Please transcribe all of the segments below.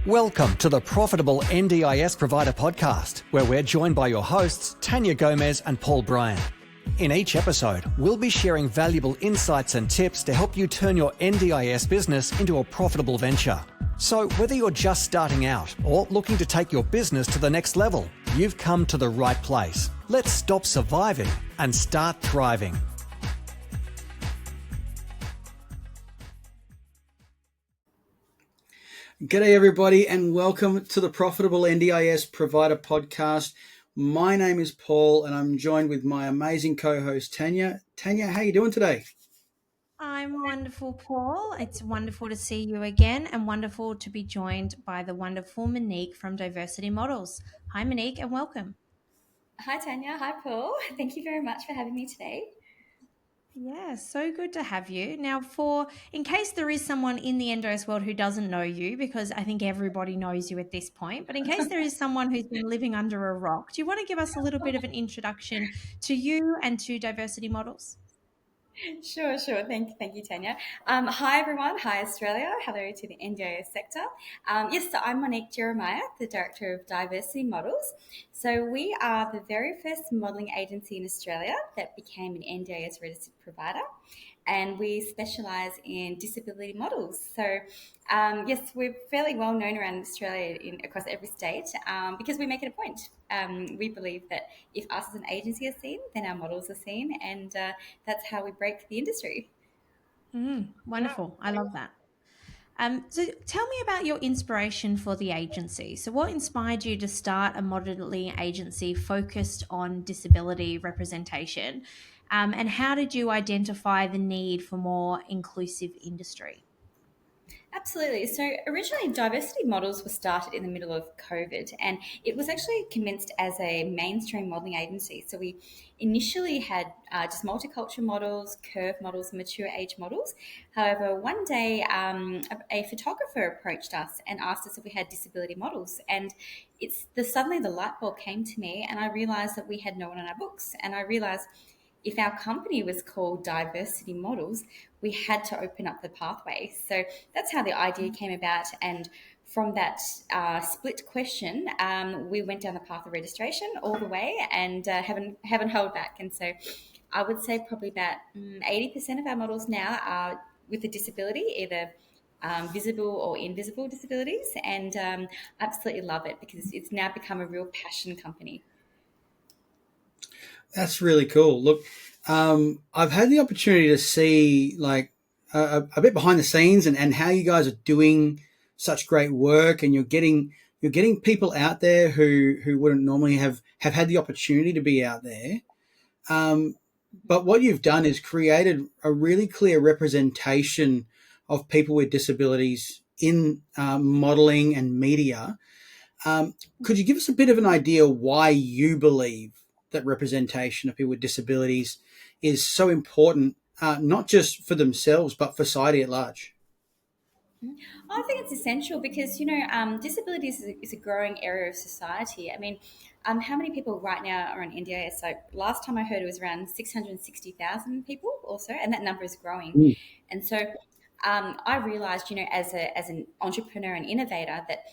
Welcome to the Profitable NDIS Provider Podcast, where we're joined by your hosts, Tanya Gomez and Paul Bryan. In each episode, we'll be sharing valuable insights and tips to help you turn your NDIS business into a profitable venture. So whether you're just starting out or looking to take your business to the next level, you've come to the right place. Let's stop surviving and start thriving. G'day everybody and welcome to the Profitable NDIS Provider Podcast. My name is Paul and I'm joined with my amazing co-host Tanya. Tanya, how you doing today? I'm wonderful, Paul. It's wonderful to see you again and wonderful to be joined by the wonderful Monique from Diversity Models. Hi Monique and welcome. Hi Tanya, hi Paul. Thank you very much for having me today. Yeah, so good to have you. Now, in case there is someone in the NDIS world who doesn't know you, because I think everybody knows you at this point, but in case there is someone who's been living under a rock, do you want to give us a little bit of an introduction to you and to Diversity Models? Sure. Thank you, Tanya. Hi, everyone. Hi, Australia. Hello to the NDIS sector. Yes, so I'm Monique Jeremiah, the Director of Diversity Models. So we are the very first modelling agency in Australia that became an NDIS registered provider, and we specialise in disability models. So yes, we're fairly well known around Australia across every state because we make it a point. We believe that if us as an agency are seen, then our models are seen, and that's how we break the industry. Wonderful. I love that. So tell me about your inspiration for the agency. So what inspired you to start a modelling agency focused on disability representation? And how did you identify the need for more inclusive industry? Absolutely. So originally, Diversity Models was started in the middle of COVID, and it was actually commenced as a mainstream modelling agency. So we initially had just multicultural models, curve models, mature age models. However, one day a photographer approached us and asked us if we had disability models, and suddenly the light bulb came to me, and I realised that we had no one on our books, and I realised if our company was called Diversity Models, we had to open up the pathway. So that's how the idea came about. And from that split question, we went down the path of registration all the way and haven't held back. And so I would say probably about 80% of our models now are with a disability, either visible or invisible disabilities. And I absolutely love it because it's now become a real passion company. That's really cool. Look, I've had the opportunity to see a bit behind the scenes and how you guys are doing such great work, and you're getting people out there who wouldn't normally have had the opportunity to be out there. But what you've done is created a really clear representation of people with disabilities in modeling and media. Could you give us a bit of an idea why you believe that representation of people with disabilities is so important, not just for themselves, but for society at large? I think it's essential because, disabilities is a growing area of society. I mean, how many people right now are on NDIS? So last time I heard it was around 660,000 people also, and that number is growing. And so I realised, as an entrepreneur and innovator that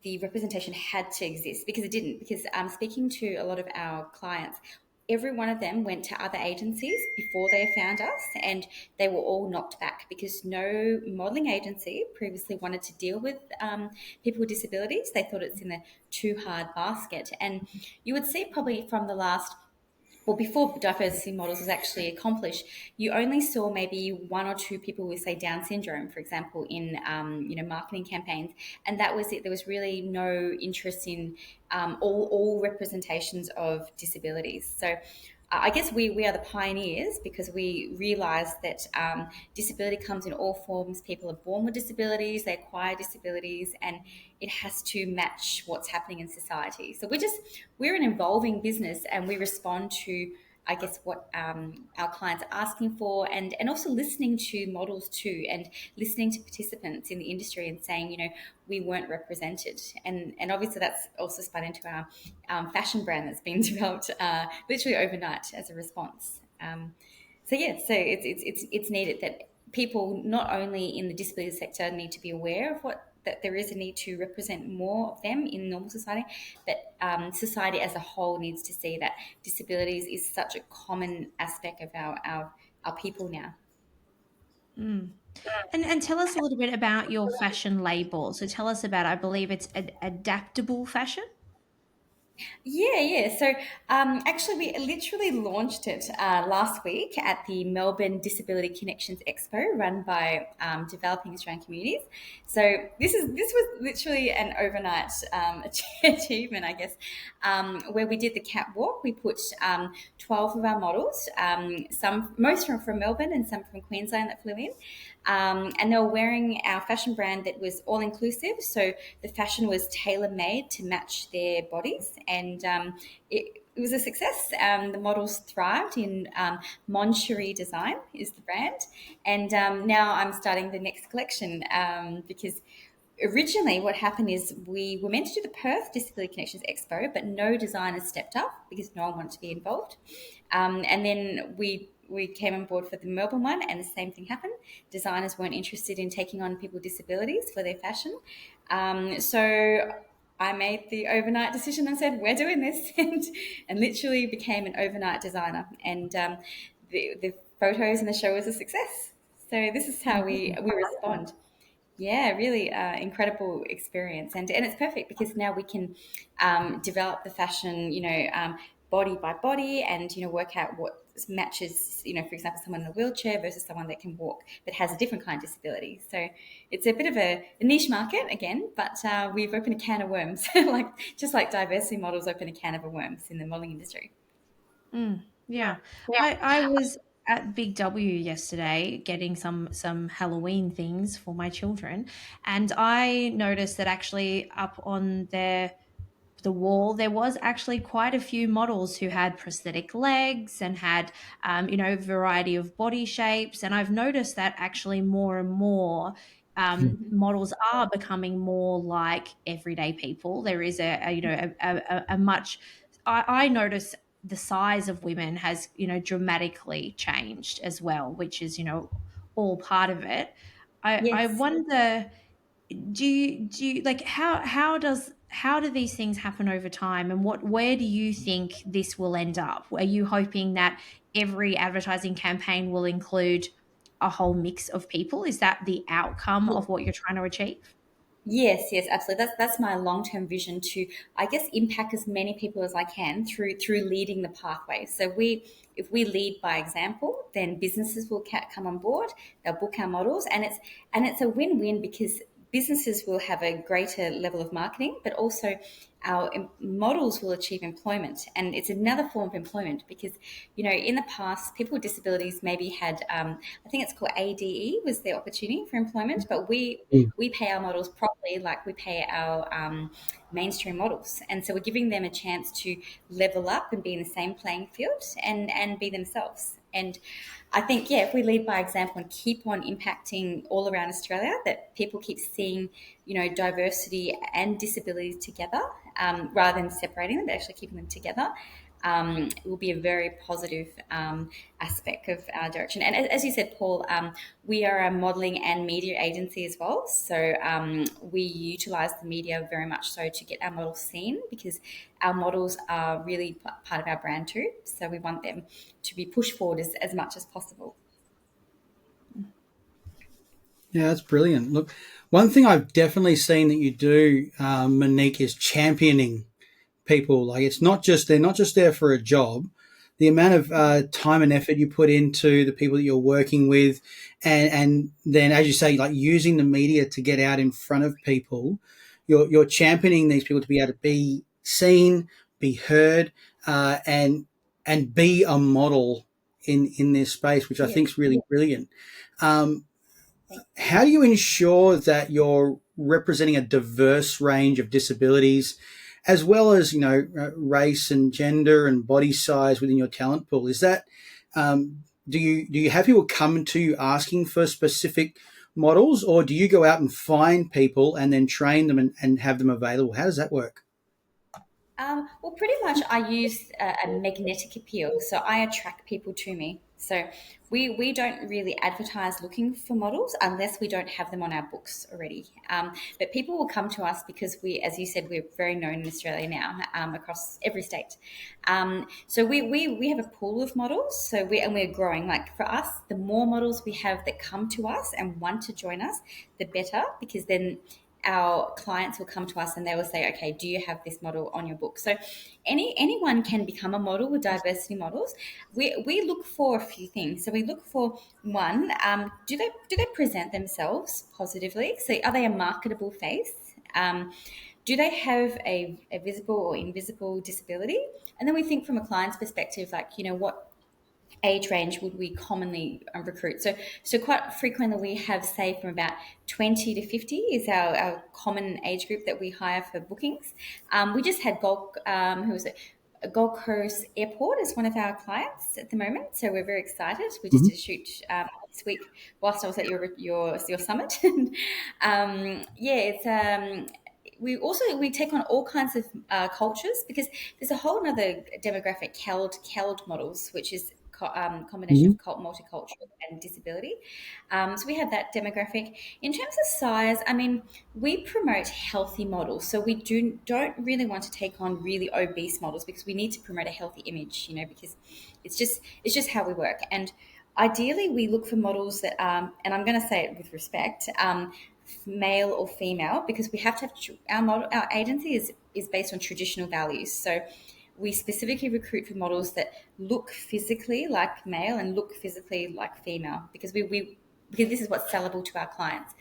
the representation had to exist because it didn't. Because speaking to a lot of our clients, every one of them went to other agencies before they found us, and they were all knocked back because no modelling agency previously wanted to deal with people with disabilities. They thought it's in a too hard basket. And you would see probably from the last, well, before diversity models was actually accomplished, you only saw maybe one or two people with, say, Down syndrome, for example, in marketing campaigns, and that was it. There was really no interest in all representations of disabilities. So I guess we are the pioneers because we realised that disability comes in all forms. People are born with disabilities, they acquire disabilities, and it has to match what's happening in society. So we're an evolving business, and we respond to, I guess, what our clients are asking for, and also listening to models too, and listening to participants in the industry and saying, we weren't represented. And obviously that's also spun into our fashion brand that's been developed literally overnight as a response. So it's needed that people not only in the disability sector need to be aware of what that there is a need to represent more of them in normal society, but society as a whole needs to see that disabilities is such a common aspect of our people now. And tell us a little bit about your fashion label. So tell us about, I believe it's Adaptable Fashion. Yeah. So actually, we literally launched it last week at the Melbourne Disability Connections Expo, run by Developing Australian Communities. So this was literally an overnight achievement, I guess, where we did the catwalk. We put 12 of our models, most from Melbourne and some from Queensland that flew in. And they were wearing our fashion brand that was all inclusive. So the fashion was tailor made to match their bodies, and it was a success. The models thrived in Moncherie Design is the brand, and now I'm starting the next collection because originally what happened is we were meant to do the Perth Disability Connections Expo, but no designers stepped up because no one wanted to be involved. And then we came on board for the Melbourne one, and the same thing happened. Designers weren't interested in taking on people with disabilities for their fashion. So I made the overnight decision and said, we're doing this, and literally became an overnight designer. And the photos and the show was a success. So this is how we respond. Yeah, really incredible experience. And it's perfect because now we can develop the fashion, body by body, and, work out what matches, for example, someone in a wheelchair versus someone that can walk but has a different kind of disability. So it's a bit of a niche market again, but we've opened a can of worms, just like diversity models open a can of worms in the modelling industry. Yeah. I was at Big W yesterday getting some Halloween things for my children, and I noticed that actually up on the wall there was actually quite a few models who had prosthetic legs and had variety of body shapes, and I've noticed that actually more and more models are becoming more like everyday people. There is a much I notice the size of women has dramatically changed as well, which is all part of it. I Yes. wonder, do you like how do these things happen over time, and where do you think this will end up? Are you hoping that every advertising campaign will include a whole mix of people? Is that the outcome of what you're trying to achieve? Yes, absolutely. That's my long-term vision to, I guess, impact as many people as I can through leading the pathway. So if we lead by example, then businesses will come on board. They'll book our models, and it's a win-win because businesses will have a greater level of marketing, but also our models will achieve employment. And it's another form of employment because, in the past, people with disabilities maybe had, I think it's called ADE was their opportunity for employment, but we pay our models properly like we pay our mainstream models. And so we're giving them a chance to level up and be in the same playing field and be themselves. And I think, if we lead by example and keep on impacting all around Australia, that people keep seeing, diversity and disabilities together rather than separating them, but actually keeping them together, it will be a very positive aspect of our direction. And as you said, Paul, we are a modelling and media agency as well. So we utilise the media very much so to get our models seen because our models are really part of our brand too. So we want them to be pushed forward as much as possible. Yeah, that's brilliant. Look, one thing I've definitely seen that you do, Monique, is championing people. Like they're not just there for a job. The amount of time and effort you put into the people that you're working with, and then, as you say, like using the media to get out in front of people, you're championing these people to be able to be seen, be heard, and be a model in this space, which I think is really brilliant. How do you ensure that you're representing a diverse range of disabilities, as well as race and gender and body size within your talent pool? Is that do you have people come to you asking for specific models, or do you go out and find people and then train them and have them available? How does that work? Well, pretty much I use a magnetic appeal. So I attract people to me. So we don't really advertise looking for models unless we don't have them on our books already. But people will come to us because we, as you said, we're very known in Australia now, across every state. So we have a pool of models. So we're growing. Like for us, the more models we have that come to us and want to join us, the better, because then our clients will come to us and they will say, okay, do you have this model on your book? So anyone can become a model with diversity models. We look for a few things. So we look for one, do they present themselves positively? So are they a marketable face? Do they have a visible or invisible disability? And then we think from a client's perspective, like, what age range would we commonly recruit? So quite frequently we have, say, from about 20 to 50 is our common age group that we hire for bookings. We just had who was it? Gold Coast Airport is one of our clients at the moment, so we're very excited. We just did a shoot this week whilst I was at your summit. It's we take on all kinds of cultures, because there's a whole other demographic, CALD models, which is combination of multicultural and disability. So we have that demographic. In terms of size, I mean, we promote healthy models. So we don't really want to take on really obese models, because we need to promote a healthy image, because it's just how we work. And ideally, we look for models that, and I'm going to say it with respect, male or female, because we have to have our agency is based on traditional values. So we specifically recruit for models that look physically like male and look physically like female, because because this is what's sellable to our clients.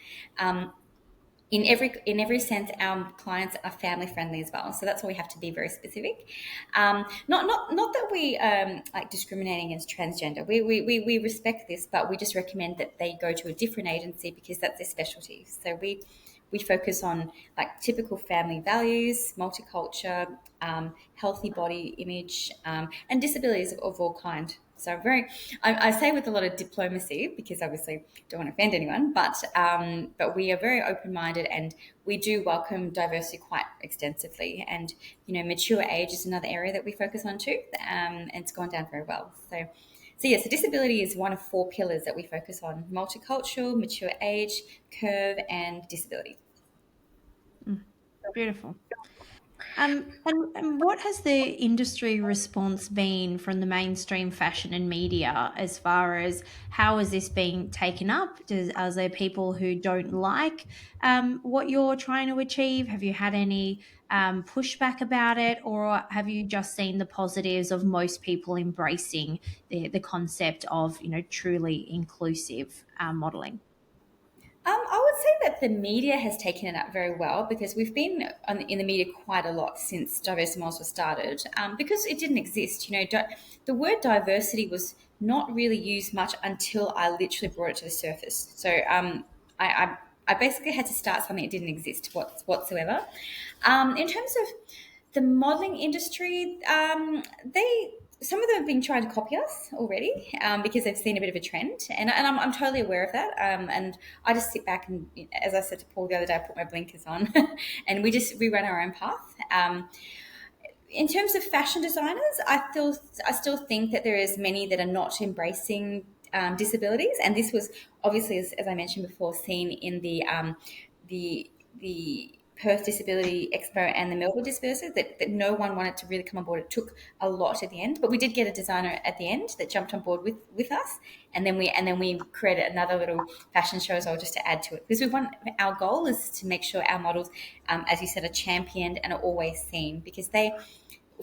In every sense, our clients are family friendly as well, so that's why we have to be very specific. Not that we like discriminating against transgender. We respect this, but we just recommend that they go to a different agency because that's their specialty. So we focus on like typical family values, multicultural, healthy body image, and disabilities of all kind. So I say with a lot of diplomacy, because obviously don't want to offend anyone, but we are very open-minded, and we do welcome diversity quite extensively. And mature age is another area that we focus on too, and it's gone down very well. So yes, so disability is one of 4 pillars that we focus on: multicultural, mature age, curve, and disability. Beautiful. And what has the industry response been from the mainstream fashion and media, as far as how is this being taken up? Are there people who don't like what you're trying to achieve? Have you had any pushback about it, or have you just seen the positives of most people embracing the concept of truly inclusive modelling? I would say that the media has taken it up very well, because we've been in the media quite a lot since diversity models were started, because it didn't exist. The word diversity was not really used much until I literally brought it to the surface. So I basically had to start something that didn't exist whatsoever. In terms of the modelling industry, some of them have been trying to copy us already, because they've seen a bit of a trend, and I'm totally aware of that. And I just sit back and, as I said to Paul the other day, I put my blinkers on, and we run our own path. In terms of fashion designers, I still think that there is many that are not embracing disabilities, and this was obviously, as I mentioned before, seen in the Perth Disability Expo and the Melbourne Disability, that no one wanted to really come on board. It took a lot at the end, but we did get a designer at the end that jumped on board with us, and then we created another little fashion show as well, just to add to it, because our goal is to make sure our models, as you said, are championed and are always seen, because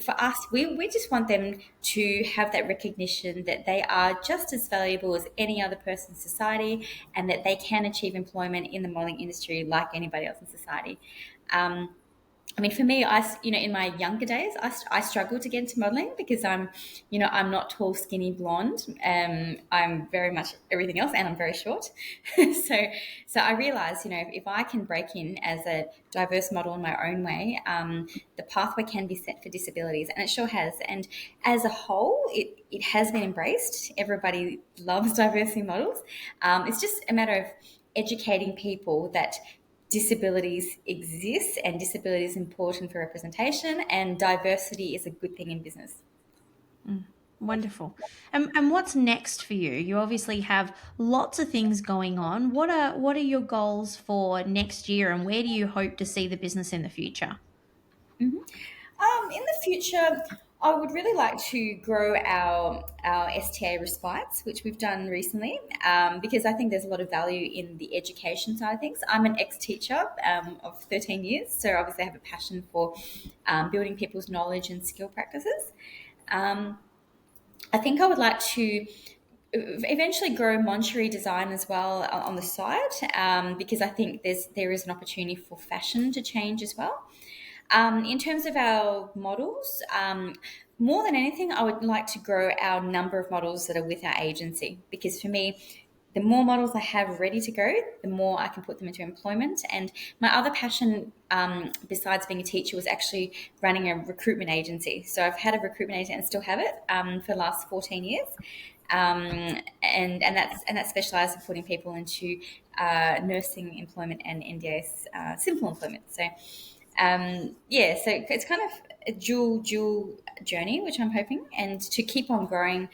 for us, we just want them to have that recognition that they are just as valuable as any other person in society, and that they can achieve employment in the modelling industry like anybody else in society. I mean, for me, in my younger days, I struggled to get into modelling, because I'm not tall, skinny, blonde. I'm very much everything else, and I'm very short. so I realised, if I can break in as a diverse model in my own way, the pathway can be set for disabilities, and it sure has. And as a whole, it has been embraced. Everybody loves diversity models. It's just a matter of educating people that disabilities exist, and disability is important for representation, and diversity is a good thing in business. Wonderful. And what's next for you? You obviously have lots of things going on. What are your goals for next year, and where do you hope to see the business in the future? In the future, I would really like to grow our STA respites, which we've done recently, because I think there's a lot of value in the education side of things. I'm an ex-teacher of 13 years, so obviously I have a passion for building people's knowledge and skill practices. Um, I think I would like to eventually grow lingerie design as well on the side, because I think there is an opportunity for fashion to change as well. In terms of our models, more than anything, I would like to grow our number of models that are with our agency, because for me, the more models I have ready to go, the more I can put them into employment. And my other passion, besides being a teacher, was actually running a recruitment agency. So I've had a recruitment agency and still have it for the last 14 years. And that specialises in putting people into nursing employment and NDIS simple employment. So so it's kind of a dual journey, which I'm hoping, and to keep on growing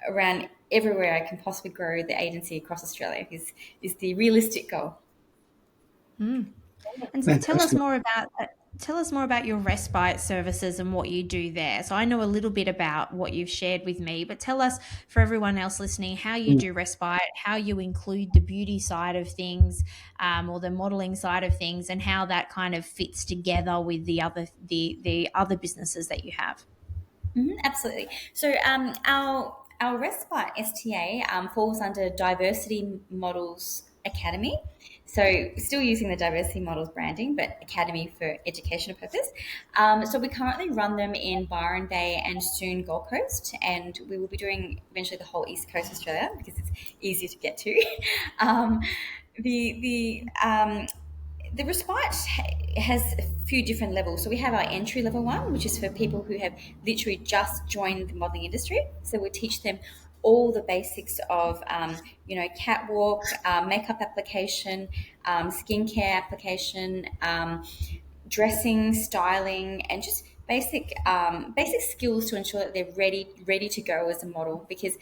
around everywhere I can possibly grow the agency across Australia is the realistic goal. And so Fantastic. tell us more about your respite services and what you do there. So I know a little bit about what you've shared with me, but tell us, for everyone else listening, how you do respite, how you include the beauty side of things, or the modeling side of things, and how that kind of fits together with the other businesses that you have. Absolutely. So our respite STA falls under Diversity Models Academy. So still using the Diversity Models branding, but Academy for educational purpose. So we currently run them in Byron Bay and soon Gold Coast, and we will be doing eventually the whole East Coast Australia because it's easier to get to. The respite has a few different levels. So we have our entry level one, which is for people who have literally just joined the modelling industry. So we teach them all the basics of, catwalk, makeup application, skincare application, dressing, styling, and just basic skills to ensure that they're ready to go as a model. Because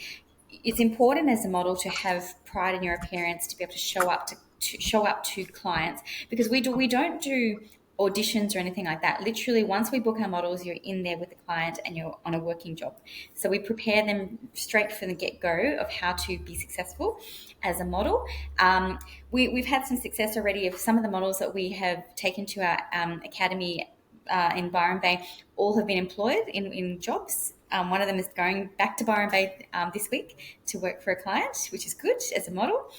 it's important as a model to have pride in your appearance, to be able to show up to clients, because we don't do auditions or anything like that. Literally, once we book our models, you're in there with the client and you're on a working job. So we prepare them straight from the get-go of how to be successful as a model. We've had some success already of some of the models that we have taken to our academy in Byron Bay. All have been employed in jobs. One of them is going back to Byron Bay this week to work for a client, which is good as a model.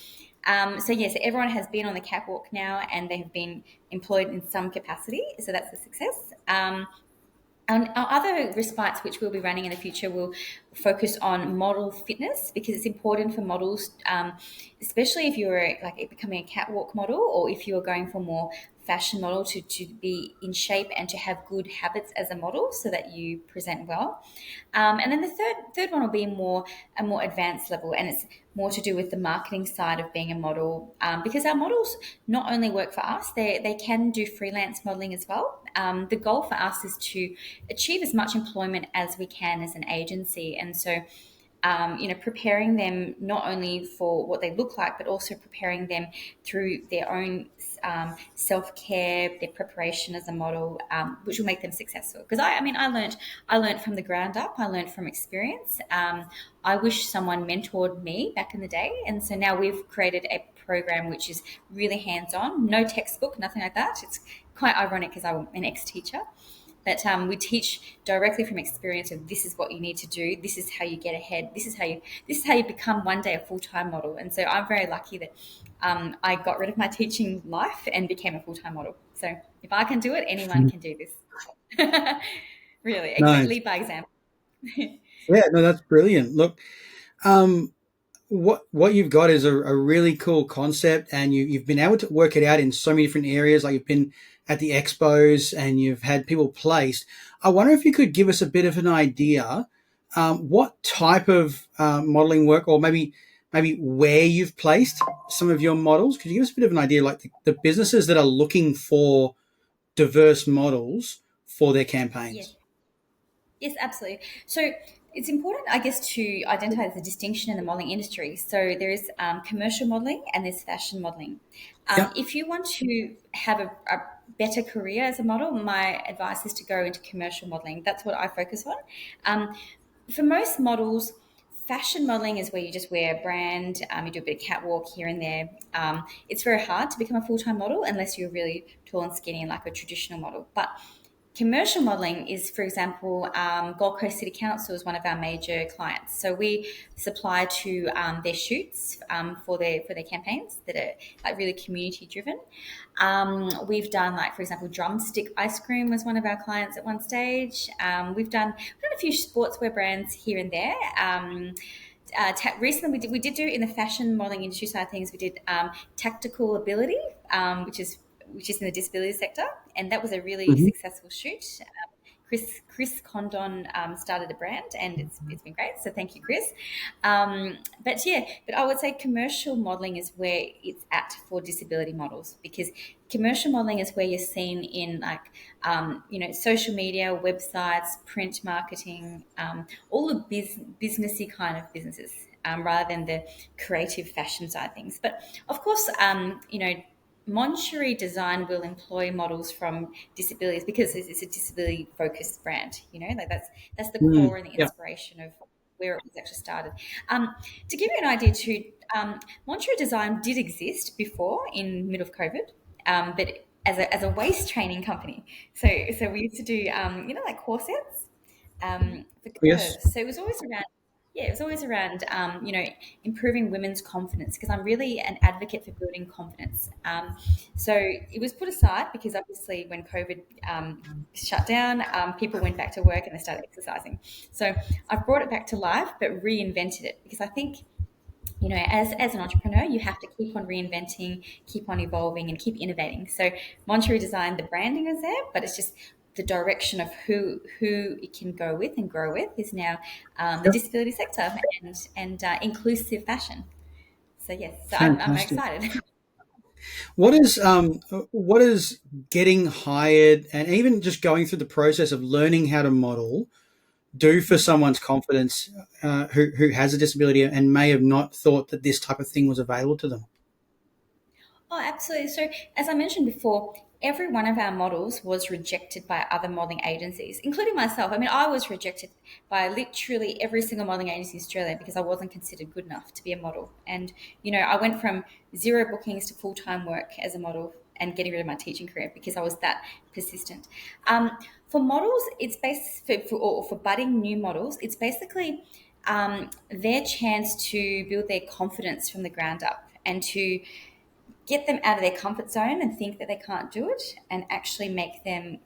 So everyone has been on the catwalk now and they have been employed in some capacity. So that's a success. And our other respites, which we'll be running in the future, will focus on model fitness, because it's important for models, especially if you're becoming a catwalk model, or if you're going for more fashion model, to be in shape and to have good habits as a model so that you present well. And then the third one will be a more advanced level, and it's more to do with the marketing side of being a model, because our models not only work for us, they can do freelance modeling as well. The goal for us is to achieve as much employment as we can as an agency, and so preparing them not only for what they look like, but also preparing them through their own self-care, their preparation as a model, which will make them successful. Because I learned from the ground up. I learned from experience. I wish someone mentored me back in the day, and so now we've created a program which is really hands-on, no textbook, nothing like that. It's quite ironic because I'm an ex-teacher. But we teach directly from experience of this is what you need to do. This is how you get ahead. This is how you become one day a full-time model. And so I'm very lucky that I got rid of my teaching life and became a full-time model. So if I can do it, anyone can do this. Really, lead by example. Yeah, no, that's brilliant. Look, what you've got is a really cool concept, and you've been able to work it out in so many different areas. Like, you've been at the expos and you've had people placed. I wonder if you could give us a bit of an idea what type of modeling work, or maybe where you've placed some of your models. Could you give us a bit of an idea, like the businesses that are looking for diverse models for their campaigns? Yes, absolutely. So It's important, I guess, to identify the distinction in the modelling industry. So there is commercial modelling and there's fashion modelling. Yeah. If you want to have a better career as a model, my advice is to go into commercial modelling. That's what I focus on. For most models, fashion modelling is where you just wear a brand, you do a bit of catwalk here and there. It's very hard to become a full-time model unless you're really tall and skinny and like a traditional model. But commercial modelling is, for example, Gold Coast City Council is one of our major clients. So we supply to their shoots for their campaigns that are like really community driven. We've done, like, for example, Drumstick Ice Cream was one of our clients at one stage. We've done a few sportswear brands here and there. Recently, we did do in the fashion modelling industry side of things. We did Tactical Ability, which is in the disability sector, and that was a really successful shoot. Chris Condon started the brand, and it's been great. So thank you, Chris. But I would say commercial modelling is where it's at for disability models, because commercial modelling is where you're seen in like social media, websites, print marketing, all the businessy kind of businesses, rather than the creative fashion side of things. But of course, Moncherie Design will employ models from disabilities because it's a disability focused brand. Like that's the core and the inspiration of where it was actually started. To give you an idea too, Moncherie Design did exist before in middle of COVID, but as a waist training company. So we used to do like corsets for curves. Yes. So it was always around. Yeah, it was always around, improving women's confidence, because I'm really an advocate for building confidence. So it was put aside because obviously when COVID shut down, people went back to work and they started exercising. So I've brought it back to life, but reinvented it, because I think, as an entrepreneur, you have to keep on reinventing, keep on evolving, and keep innovating. So Moncherie Design, the branding is there, but it's just the direction of who it can go with and grow with is now the disability sector and inclusive fashion. So yes, so I'm excited. What is getting hired and even just going through the process of learning how to model do for someone's confidence who has a disability and may have not thought that this type of thing was available to them? Oh, absolutely. So as I mentioned before, every one of our models was rejected by other modelling agencies, including myself. I mean, I was rejected by literally every single modelling agency in Australia because I wasn't considered good enough to be a model. And, I went from 0 bookings to full-time work as a model and getting rid of my teaching career because I was that persistent. For models, it's for budding new models, it's basically their chance to build their confidence from the ground up and to get them out of their comfort zone and think that they can't do it, and actually make them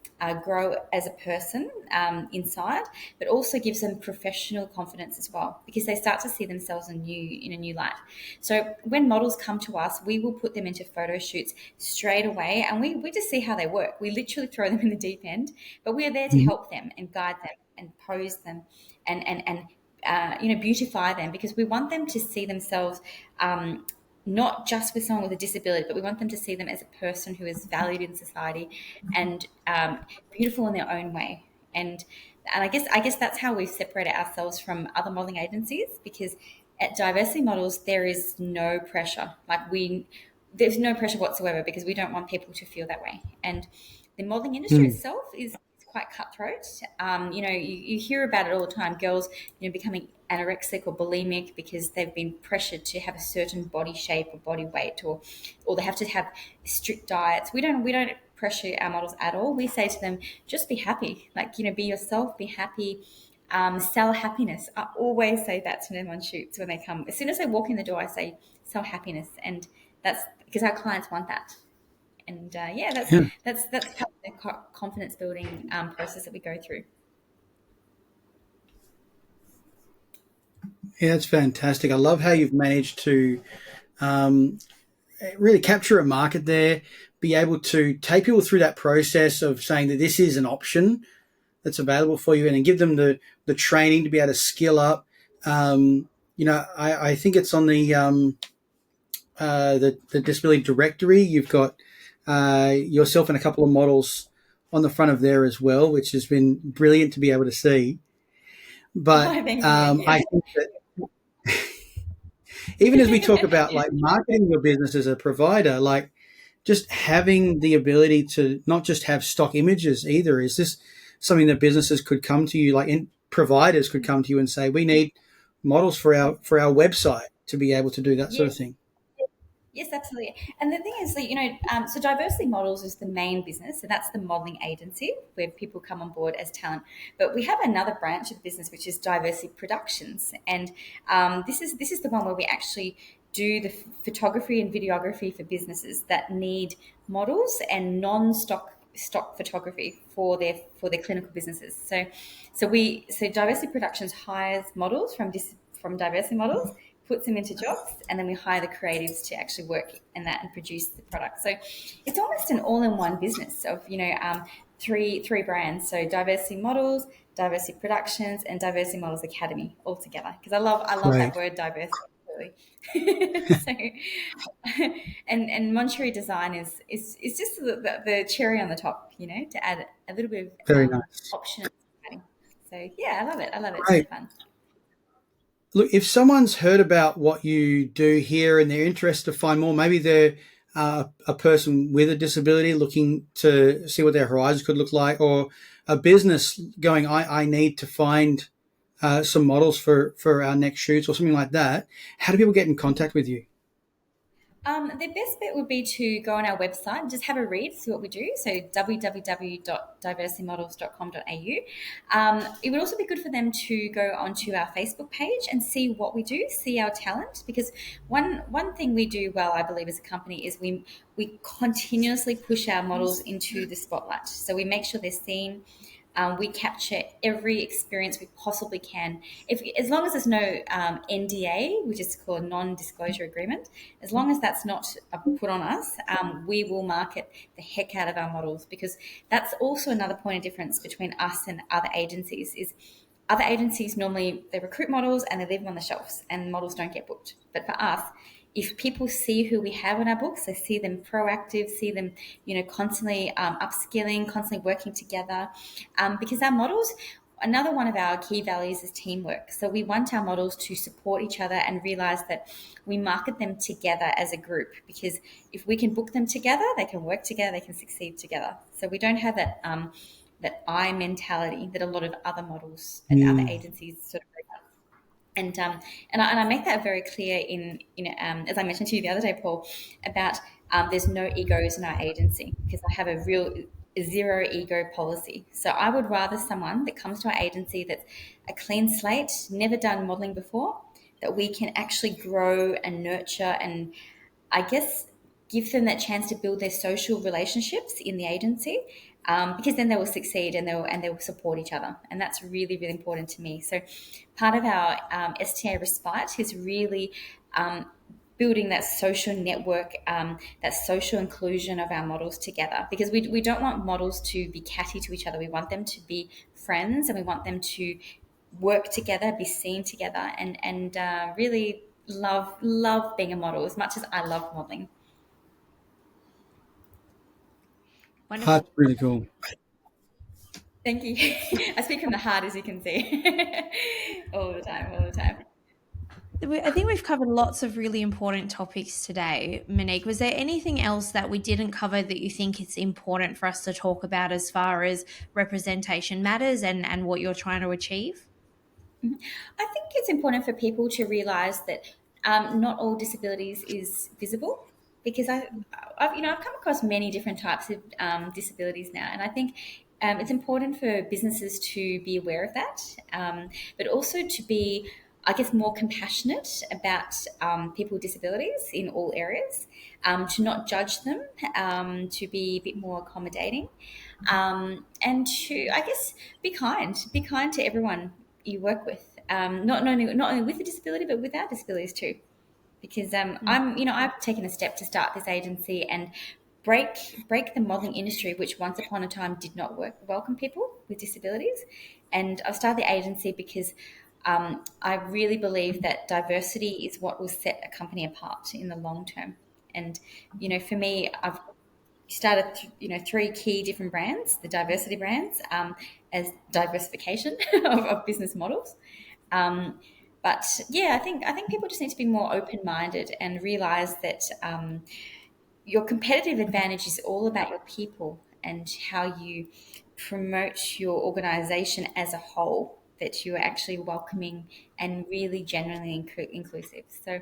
grow as a person inside, but also gives them professional confidence as well, because they start to see themselves in a new light. So when models come to us, we will put them into photo shoots straight away, and we just see how they work. We literally throw them in the deep end, but we are there to help them and guide them and pose them and beautify them, because we want them to see themselves not just with someone with a disability, but we want them to see them as a person who is valued in society and beautiful in their own way. And I guess that's how we've separated ourselves from other modelling agencies, because at Diversity Models there is no pressure. There's no pressure whatsoever, because we don't want people to feel that way. And the modelling industry itself is quite cutthroat. You hear about it all the time. Girls, becoming anorexic or bulimic because they've been pressured to have a certain body shape or body weight, or they have to have strict diets. We don't pressure our models at all. We say to them, just be happy. Be yourself, be happy. Sell happiness. I always say that to them on shoots when they come. As soon as they walk in the door, I say, sell happiness, and that's because our clients want that. And that's part of the confidence building process that we go through. Yeah, it's fantastic. I love how you've managed to really capture a market there, be able to take people through that process of saying that this is an option that's available for you, and then give them the training to be able to skill up. I think it's on the disability directory. You've got yourself and a couple of models on the front of there as well, which has been brilliant to be able to see. But Oh, thank I you. think that even as we talk about like marketing your business as a provider, like just having the ability to not just have stock images either. Is this something that businesses could come to you, like in providers could come to you and say, we need models for our website to be able to do that sort Yes. of thing? Yes, absolutely. And the thing is that, so Diversity Models is the main business. So that's the modeling agency where people come on board as talent. But we have another branch of business, which is Diversity Productions. And this is the one where we actually do the photography and videography for businesses that need models and non-stock photography for their clinical businesses. So Diversity Productions hires models from Diversity Models, puts them into jobs, and then we hire the creatives to actually work in that and produce the product. So it's almost an all-in-one business of three brands. So Diversity Models, Diversity Productions, and Diversity Models Academy all together. Because I love that Great. word diversity. So, and Monterey Design is just the cherry on the top, to add a little bit Very of nice. option. So yeah, I love it. I love it. It's Great. really fun. Look, if someone's heard about what you do here and they're interested to find more, maybe they're a person with a disability looking to see what their horizons could look like, or a business going, I need to find some models for our next shoots or something like that. How do people get in contact with you? The best bet would be to go on our website and just have a read, see what we do. So www.diversitymodels.com.au. It would also be good for them to go onto our Facebook page and see what we do, see our talent. Because one thing we do well, I believe, as a company is we continuously push our models into the spotlight. So we make sure they're seen. We capture every experience we possibly can. As long as there's no NDA, which is called non-disclosure agreement, as long as that's not put on us, we will market the heck out of our models, because that's also another point of difference between us and other agencies. Is other agencies normally they recruit models and they leave them on the shelves, and models don't get booked. But for us, if people see who we have in our books, they see them proactive, see them, constantly upskilling, constantly working together, because our models. Another one of our key values is teamwork. So we want our models to support each other and realize that we market them together as a group, because if we can book them together, they can work together, they can succeed together. So we don't have that I mentality that a lot of other models and other Mm. agencies sort of bring up. And I make that very clear in as I mentioned to you the other day, Paul, about there's no egos in our agency, because I have a real zero ego policy. So I would rather someone that comes to our agency that's a clean slate, never done modeling before, that we can actually grow and nurture and, I guess, give them that chance to build their social relationships in the agency, because then they will succeed and they will support each other, and that's really, really important to me. So part of our STA Respite is really building that social network, that social inclusion of our models together, because we don't want models to be catty to each other. We want them to be friends, and we want them to work together, be seen together, and really love being a model as much as I love modeling. That's Wonderful. really cool. Thank you. I speak from the heart, as you can see, all the time, all the time. I think we've covered lots of really important topics today. Monique, was there anything else that we didn't cover that you think it's important for us to talk about as far as representation matters and what you're trying to achieve? I think it's important for people to realise that not all disabilities is visible, because I've come across many different types of disabilities now, and I think it's important for businesses to be aware of that, but also to be, I guess, more compassionate about people with disabilities in all areas, to not judge them, to be a bit more accommodating, and to, I guess, be kind to everyone you work with, not only with a disability but without disabilities too, because I've taken a step to start this agency and break the modelling industry, which once upon a time did not welcome people with disabilities. And I've started the agency because I really believe that diversity is what will set a company apart in the long term. And for me, started, 3 key different brands, the diversity brands, as diversification of business models. But yeah, I think people just need to be more open-minded and realize that your competitive advantage is all about your people and how you promote your organization as a whole, that you're actually welcoming and really genuinely inclusive. So,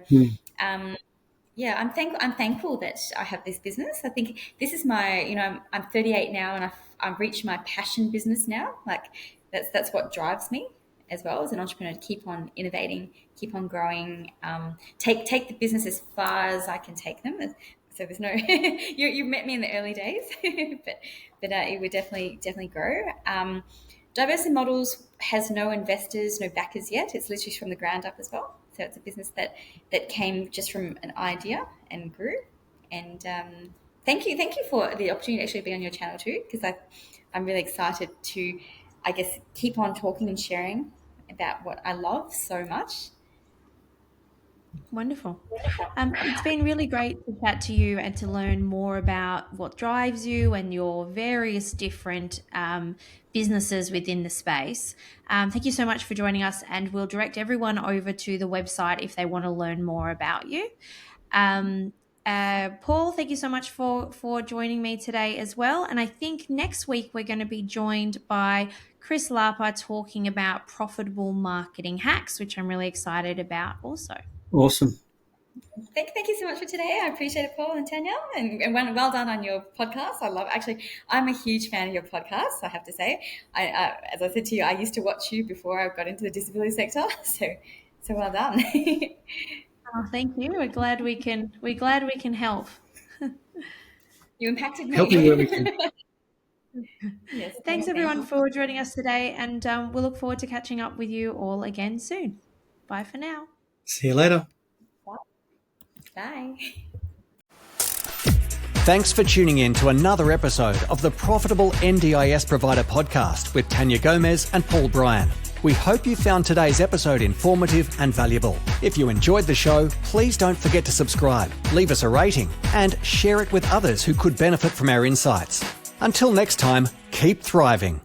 yeah, I'm thankful that I have this business. I think this is my, I'm 38 now, and I've reached my passion business now. Like that's what drives me as well as an entrepreneur, to keep on innovating, keep on growing, take the business as far as I can take them. So there's no, you met me in the early days, but it would definitely grow. Diversity Models has no investors, no backers yet. It's literally from the ground up as well. So it's a business that came just from an idea and grew. And thank you for the opportunity to actually be on your channel too, because I'm really excited to, I guess, keep on talking and sharing about what I love so much. Wonderful. It's been really great to chat to you and to learn more about what drives you and your various different businesses within the space. Thank you so much for joining us, and we'll direct everyone over to the website if they want to learn more about you. Paul, thank you so much for joining me today as well. And I think next week we're going to be joined by Chris Lapa talking about profitable marketing hacks, which I'm really excited about also. Awesome. Thank you so much for today. I appreciate it, Paul and Tanya, and well done on your podcast. I'm a huge fan of your podcast, I have to say. As I said to you, I used to watch you before I got into the disability sector, so well done. Oh, thank you. We're glad we can help. You impacted me. Helping where we can. Yes, Thanks everyone for joining us today, and we'll look forward to catching up with you all again soon. Bye for now. See you later. Bye. Thanks for tuning in to another episode of the Profitable NDIS Provider Podcast with Tanya Gomez and Paul Bryan. We hope you found today's episode informative and valuable. If you enjoyed the show, please don't forget to subscribe, leave us a rating, and share it with others who could benefit from our insights. Until next time, keep thriving.